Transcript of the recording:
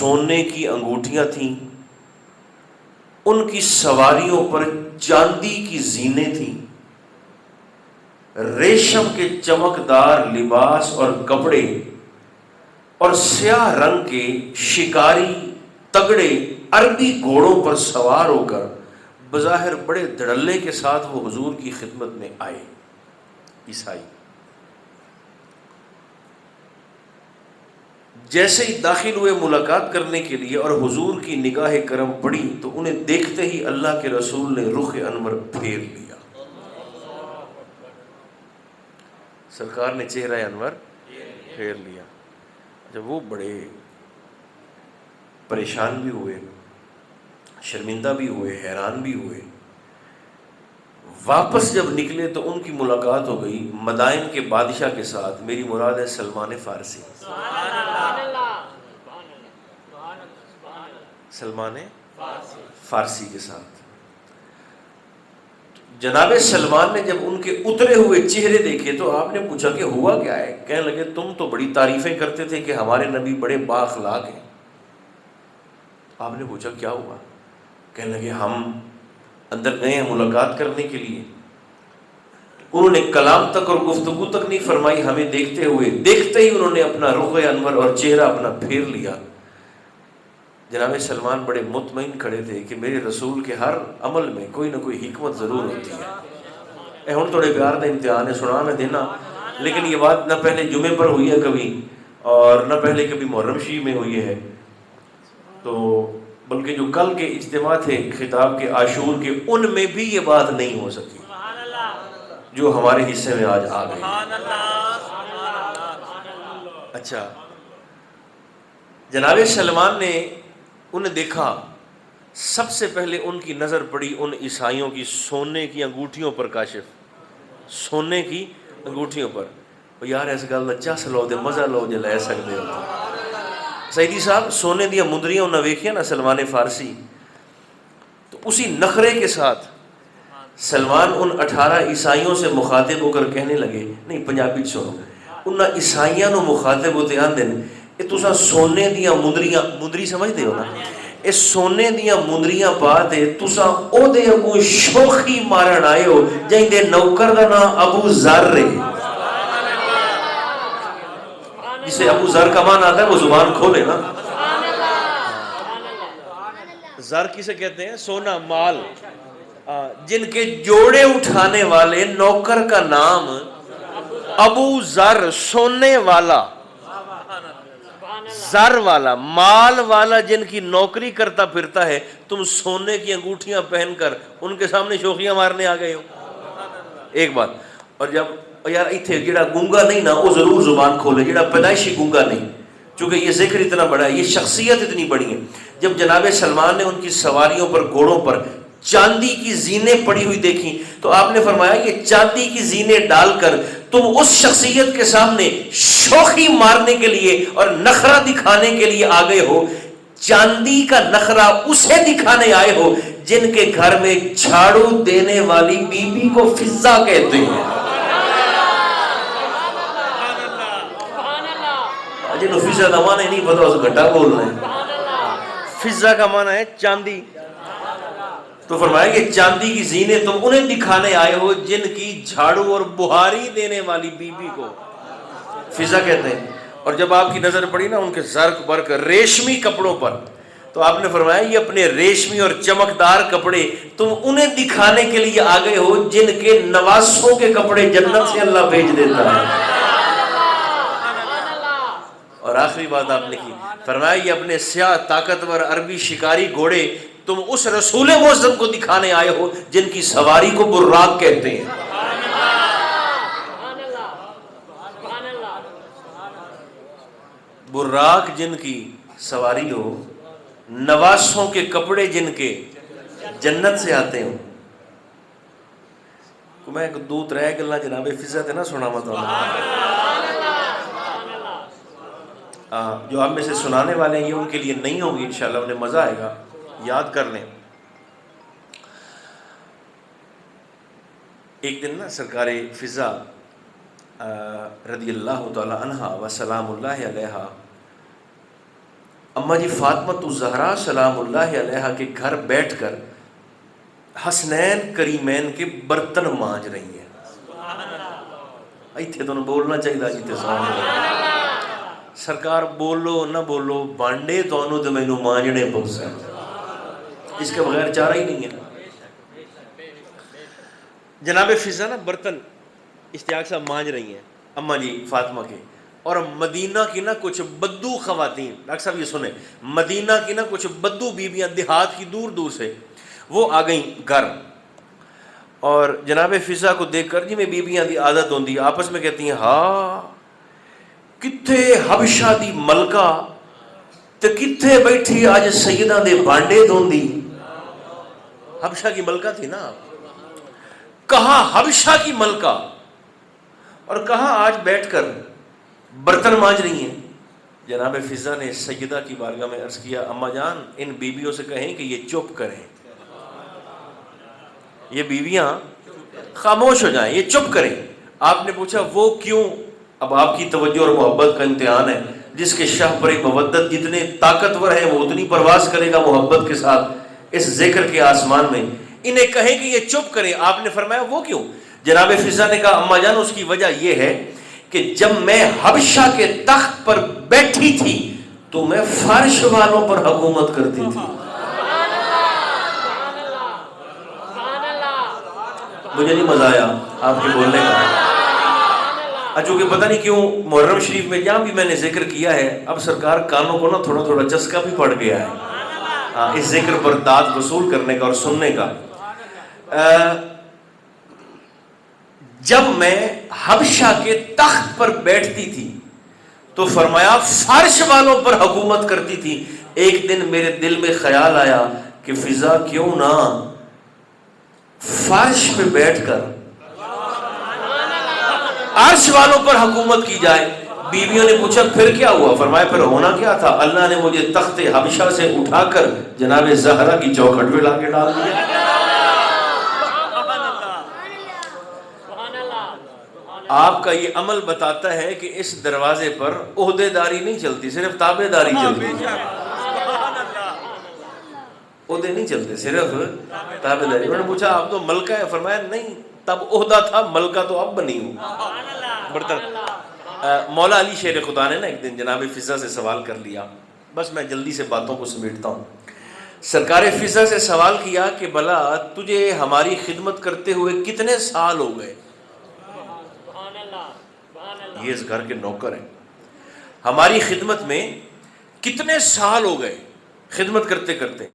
سونے کی انگوٹھیاں تھیں، ان کی سواریوں پر چاندی کی زینیں تھیں، ریشم کے چمکدار لباس اور کپڑے، اور سیاہ رنگ کے شکاری تگڑے عربی گھوڑوں پر سوار ہو کر بظاہر بڑے دھڑلے کے ساتھ وہ حضور کی خدمت میں آئے۔ عیسائی جیسے ہی داخل ہوئے ملاقات کرنے کے لیے اور حضور کی نگاہ کرم پڑی تو انہیں دیکھتے ہی اللہ کے رسول نے رخ انور پھیر لیا۔ سرکار نے چہرہ انور پھیر لیا۔ جب وہ بڑے پریشان بھی ہوئے، شرمندہ بھی ہوئے، حیران بھی ہوئے۔ واپس جب نکلے تو ان کی ملاقات ہو گئی مدائن کے بادشاہ کے ساتھ، میری مراد ہے سلمان فارسی۔ سلمان فارسی کے ساتھ جناب سلمان نے جب ان کے اترے ہوئے چہرے دیکھے تو آپ نے پوچھا کہ ہوا کیا ہے؟ کہنے لگے تم تو بڑی تعریفیں کرتے تھے کہ ہمارے نبی بڑے با اخلاق ہیں۔ آپ نے پوچھا کیا ہوا؟ کہنے لگے ہم اندر گئے ہیں ملاقات کرنے کے لیے، انہوں نے کلام تک اور گفتگو تک نہیں فرمائی، ہمیں دیکھتے ہوئے دیکھتے ہی انہوں نے اپنا رخ انور اور چہرہ اپنا پھیر لیا۔ جناب سلمان بڑے مطمئن کھڑے تھے کہ میرے رسول کے ہر عمل میں کوئی نہ کوئی حکمت ضرور ہوتی ہے۔ ہن تھوڑے پیار کا امتحان ہے، سنا میں دینا، لیکن یہ بات نہ پہلے جمعے پر ہوئی ہے کبھی اور نہ پہلے کبھی محرم شریف میں ہوئی ہے، تو بلکہ جو کل کے اجتماع تھے خطاب کے عاشور کے، ان میں بھی یہ بات نہیں ہو سکی جو ہمارے حصے میں آج آ گئی۔ اچھا، جناب سلمان نے انہیں دیکھا، سب سے پہلے ان کی نظر پڑی ان عیسائیوں کی سونے کی انگوٹھیوں پر، کاشف سونے کی انگوٹھیوں پر۔ اور یار اس گل دا چس لو دے مزہ لو جے لے سکتے ہو۔ سیدی صاحب سونے دیا مندریاں انہاں ویکھیا نا سلمان فارسی، تو اسی نخرے کے ساتھ سلمان ان 18 عیسائیوں سے مخاطب ہو کر کہنے لگے، نہیں پنجابی سنو، انہاں عیسائیاں نو مخاطب ہوتے آندے نے کہ تساں سونے دیا مندریاں، مندری سمجھتے ہو نا، اس سونے دیا مندریاں پا دے تساں او دے اگوں شوخی مارن آئے ہو جائیں دے نوکر دا نام ابو ذر رہے۔ جسے ابو ذر کا معنی آتا ہے وہ زبان کھولے نا۔ ذر کسے کہتے ہیں؟ سونا، مال۔ جن کے جوڑے اٹھانے والے نوکر کا نام ابو ذر، سونے والا، زر والا، مال والا، جن کی نوکری کرتا پھرتا ہے، تم سونے کی انگوٹھیاں پہن کر ان کے سامنے شوخیاں مارنے آ گئے ہو۔ ایک بات، اور جب یار ایتھے جڑا گونگا نہیں نا وہ ضرور زبان کھولے، جڑا پیدائشی گونگا نہیں، چونکہ یہ ذکر اتنا بڑا ہے، یہ شخصیت اتنی بڑی ہے۔ جب جناب سلمان نے ان کی سواریوں پر، گھوڑوں پر چاندی کی زینیں پڑی ہوئی دیکھیں تو آپ نے فرمایا یہ چاندی کی زینیں ڈال کر تم اس شخصیت کے سامنے شوخی مارنے کے لیے اور نخرہ دکھانے کے لیے آ گئے ہو۔ چاندی کا نخرہ اسے دکھانے آئے ہو جن کے گھر میں جھاڑو دینے والی بی بی کو فضہ کہتے ہیں۔ جنہوں فضہ کا معنی نہیں پتا اس گھٹا بول رہے ہیں۔ فضہ کا معنی ہے چاندی، تو فرمایا کہ چاندی کی زینے تم انہیں دکھانے آئے ہو جن کی جھاڑو اور بہاری دینے والی بی بی کو فضہ کہتے ہیں۔ اور جب آپ کی نظر پڑی نا ان کے زرق برق ریشمی کپڑوں پر تو آپ نے فرمایا یہ اپنے ریشمی اور چمکدار کپڑے تم انہیں دکھانے کے لیے آ گئے ہو جن کے نواسوں کے کپڑے جنت سے اللہ بھیج دیتا ہے۔ اور آخری بات آپ نے کی، فرمایا یہ اپنے سیاہ طاقتور عربی شکاری گھوڑے تم اس رسول معظم کو دکھانے آئے ہو جن کی سواری کو براق کہتے ہیں۔ براق جن کی سواری ہو، نواسوں کے کپڑے جن کے جنت سے آتے ہوں۔ میں ایک دو ترے گلاں جناب فضا تے نہ سنا جو آپ میں سے سنانے والے ہیں یہ ان کے لیے نہیں ہوگی، انشاءاللہ انہیں مزہ آئے گا، یاد کر لیں۔ ایک دن نا سرکار فضا رضی اللہ تعالی عنہ و سلام اللہ علیہ اما جی فاطمہ الزہرا سلام اللہ علیہا کے گھر بیٹھ کر حسنین کریمین کے برتن مانج رہی ہیں. ایتھے تو بولنا چاہیے جی سرکار بولو نہ بولو بانڈے تو مینو مانجنے پوسے، اس کے بغیر چارہ ہی نہیں ہے. جناب فضا نا برتن اشتیاق صاحب مانج رہی ہیں اماں جی فاطمہ کے، اور مدینہ کی نا کچھ بدو خواتین، ڈاکٹر صاحب یہ سنیں، مدینہ کی نا کچھ بدو بیویاں دیہات کی دور دور سے وہ آ گئیں گھر، اور جناب فضا کو دیکھ کر جی میں بیویاں دی عادت ہوندی آپس میں کہتی ہیں ہاں کتھے حبشہ دی ملکہ تے کتھے بیٹھی آج سیدہ دے بانڈے دوندی. حبشہ کی ملکہ تھی نا، کہاں حبشہ کی ملکہ اور کہاں آج بیٹھ کر برتن مانج رہی ہیں. جناب فضا نے سیدہ کی بارگاہ میں عرض کیا اماں جان ان بیویوں سے کہیں کہ یہ چپ کریں، یہ بیویاں خاموش ہو جائیں، یہ چپ کریں. آپ نے پوچھا وہ کیوں؟ اب آپ کی توجہ اور محبت کا امتحان ہے. جس کے شاہ پر مودت جتنے طاقتور ہیں وہ اتنی پرواز کرے گا محبت کے ساتھ اس ذکر کے آسمان میں. انہیں کہیں کہ یہ چپ کریں. آپ نے فرمایا وہ کیوں؟ جناب فضا نے کہا اماں جان اس کی وجہ یہ ہے کہ جب میں حبشہ کے تخت پر بیٹھی تھی تو میں فارش والوں پر حکومت کرتی تھی. مجھے نہیں مزہ آیا آپ کے بولنے کا، چونکہ پتہ نہیں کیوں محرم شریف میں جہاں بھی میں نے ذکر کیا ہے اب سرکار کانوں کو نا تھوڑا تھوڑا چسکا بھی پڑ گیا ہے اس ذکر پر داد وصول کرنے کا اور سننے کا. جب میں حبشہ کے تخت پر بیٹھتی تھی تو فرمایا فارش والوں پر حکومت کرتی تھی. ایک دن میرے دل میں خیال آیا کہ فضا کیوں نہ فرش پہ بیٹھ کر عرش والوں پر حکومت کی جائے. بیویوں نے پوچھا پھر کیا ہوا؟ فرمایا پھر ہونا کیا تھا، اللہ نے مجھے تخت حبشہ سے اٹھا کر جناب زہرا کی چوکھٹ پہ لا کے ڈال دیا. آپ کا یہ عمل بتاتا ہے کہ اس دروازے پر عہدے داری نہیں چلتی، صرف تابع داری چلتی ہے. عہدے نہیں چلتے، صرف تابع داری. انہوں نے پوچھا آپ تو ملکہ ہے، فرمایا نہیں تب عہدہ تھا، ملکہ تو اب بنی ہوں. برتن مولا علی شیر خدا نے نا ایک دن جناب فضا سے سوال کر لیا، بس میں جلدی سے باتوں کو سمیٹتا ہوں. سرکار فضا سے سوال کیا کہ بھلا تجھے ہماری خدمت کرتے ہوئے کتنے سال ہو گئے؟ یہ اس گھر کے نوکر ہیں، ہماری خدمت میں کتنے سال ہو گئے خدمت کرتے کرتے؟